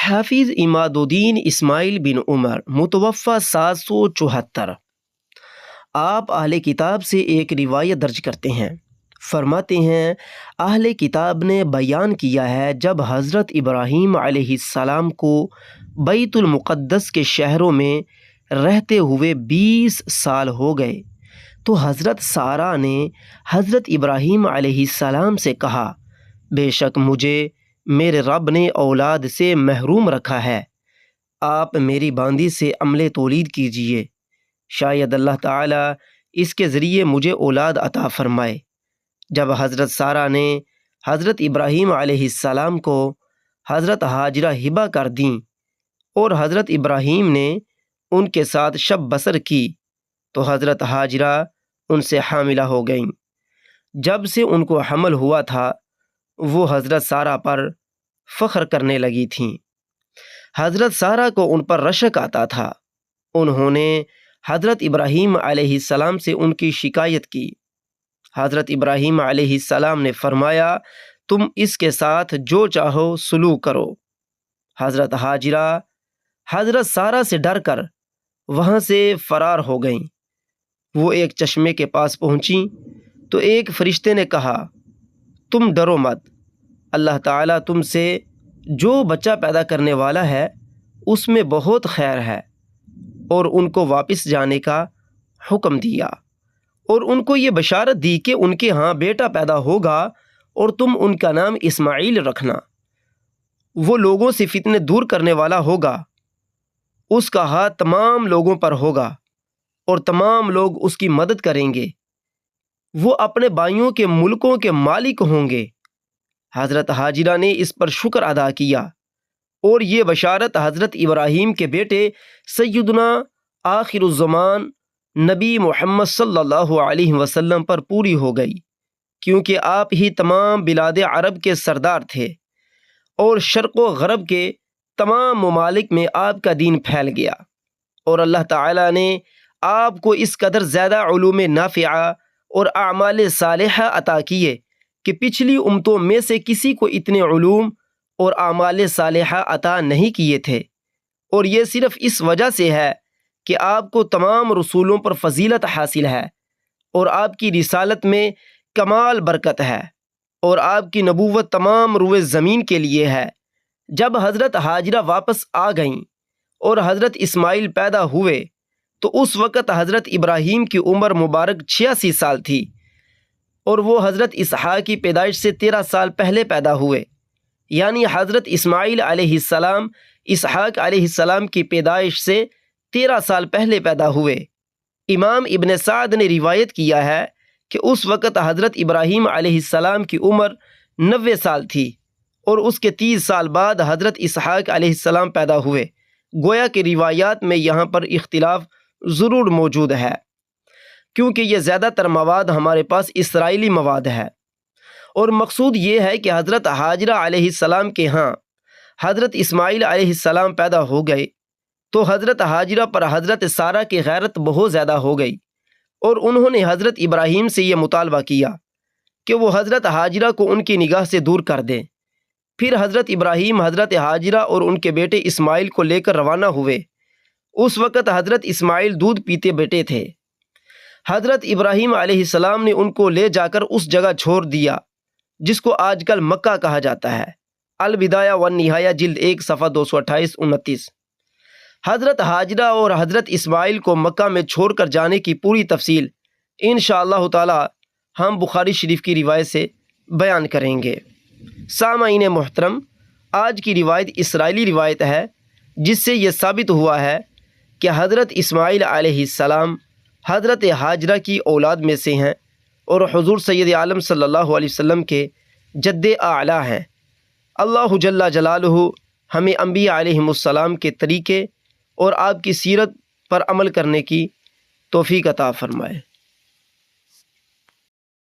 حافظ عماد الدین اسماعیل بن عمر متوفی 774۔ آپ اہل کتاب سے ایک روایت درج کرتے ہیں، فرماتے ہیں اہل کتاب نے بیان کیا ہے جب حضرت ابراہیم علیہ السلام کو بیت المقدس کے شہروں میں رہتے ہوئے 20 سال ہو گئے تو حضرت سارہ نے حضرت ابراہیم علیہ السلام سے کہا، بے شک مجھے میرے رب نے اولاد سے محروم رکھا ہے، آپ میری باندی سے عمل تولید کیجیے، شاید اللہ تعالیٰ اس کے ذریعے مجھے اولاد عطا فرمائے۔ جب حضرت سارہ نے حضرت ابراہیم علیہ السلام کو حضرت ہاجرہ ہبہ کر دیں اور حضرت ابراہیم نے ان کے ساتھ شب بسر کی تو حضرت ہاجرہ ان سے حاملہ ہو گئیں۔ جب سے ان کو حمل ہوا تھا وہ حضرت سارہ پر فخر کرنے لگی تھیں۔ حضرت سارہ کو ان پر رشک آتا تھا۔ انہوں نے حضرت ابراہیم علیہ السلام سے ان کی شکایت کی۔ حضرت ابراہیم علیہ السلام نے فرمایا، تم اس کے ساتھ جو چاہو سلوک کرو۔ حضرت ہاجرہ حضرت سارہ سے ڈر کر وہاں سے فرار ہو گئیں۔ وہ ایک چشمے کے پاس پہنچیں تو ایک فرشتے نے کہا، تم ڈرو مت، اللہ تعالیٰ تم سے جو بچہ پیدا کرنے والا ہے اس میں بہت خیر ہے، اور ان کو واپس جانے کا حکم دیا اور ان کو یہ بشارت دی کہ ان کے ہاں بیٹا پیدا ہوگا اور تم ان کا نام اسماعیل رکھنا۔ وہ لوگوں سے فتنے دور کرنے والا ہوگا، اس کا ہاتھ تمام لوگوں پر ہوگا اور تمام لوگ اس کی مدد کریں گے، وہ اپنے بھائیوں کے ملکوں کے مالک ہوں گے۔ حضرت ہاجرہ نے اس پر شکر ادا کیا اور یہ بشارت حضرت ابراہیم کے بیٹے سیدنا آخر الزمان نبی محمد صلی اللہ علیہ وسلم پر پوری ہو گئی، کیونکہ آپ ہی تمام بلاد عرب کے سردار تھے اور شرق و غرب کے تمام ممالک میں آپ کا دین پھیل گیا، اور اللہ تعالیٰ نے آپ کو اس قدر زیادہ علوم نافعہ اور اعمال صالحہ عطا کیے کہ پچھلی امتوں میں سے کسی کو اتنے علوم اور اعمال صالحہ عطا نہیں کیے تھے، اور یہ صرف اس وجہ سے ہے کہ آپ کو تمام رسولوں پر فضیلت حاصل ہے اور آپ کی رسالت میں کمال برکت ہے، اور آپ کی نبوت تمام روئے زمین کے لیے ہے۔ جب حضرت ہاجرہ واپس آ گئیں اور حضرت اسماعیل پیدا ہوئے تو اس وقت حضرت ابراہیم کی عمر مبارک 86 سال تھی، اور وہ حضرت اسحاق کی پیدائش سے 13 سال پہلے پیدا ہوئے، یعنی حضرت اسماعیل علیہ السلام اسحاق علیہ السلام کی پیدائش سے 13 سال پہلے پیدا ہوئے۔ امام ابن سعد نے روایت کیا ہے کہ اس وقت حضرت ابراہیم علیہ السلام کی عمر 90 سال تھی، اور اس کے 30 سال بعد حضرت اسحاق علیہ السلام پیدا ہوئے۔ گویا کہ روایات میں یہاں پر اختلاف ضرور موجود ہے، کیونکہ یہ زیادہ تر مواد ہمارے پاس اسرائیلی مواد ہے، اور مقصود یہ ہے کہ حضرت ہاجرہ علیہ السلام کے ہاں حضرت اسماعیل علیہ السلام پیدا ہو گئے تو حضرت ہاجرہ پر حضرت سارہ کی غیرت بہت زیادہ ہو گئی، اور انہوں نے حضرت ابراہیم سے یہ مطالبہ کیا کہ وہ حضرت ہاجرہ کو ان کی نگاہ سے دور کر دیں۔ پھر حضرت ابراہیم حضرت ہاجرہ اور ان کے بیٹے اسماعیل کو لے کر روانہ ہوئے۔ اس وقت حضرت اسماعیل دودھ پیتے بیٹے تھے۔ حضرت ابراہیم علیہ السلام نے ان کو لے جا کر اس جگہ چھوڑ دیا جس کو آج کل مکہ کہا جاتا ہے۔ البدایہ والنہایہ جلد 1 صفحہ 228-29۔ حضرت ہاجرہ اور حضرت اسماعیل کو مکہ میں چھوڑ کر جانے کی پوری تفصیل انشاءاللہ تعالی ہم بخاری شریف کی روایت سے بیان کریں گے۔ سامعین محترم، آج کی روایت اسرائیلی روایت ہے جس سے یہ ثابت ہوا ہے کہ حضرت اسماعیل علیہ السلام حضرت ہاجرہ کی اولاد میں سے ہیں اور حضور سید عالم صلی اللہ علیہ وسلم کے جد اعلیٰ ہیں۔ اللہ جل جلالہ ہمیں انبیاء علیہم السلام کے طریقے اور آپ کی سیرت پر عمل کرنے کی توفیق عطا فرمائے۔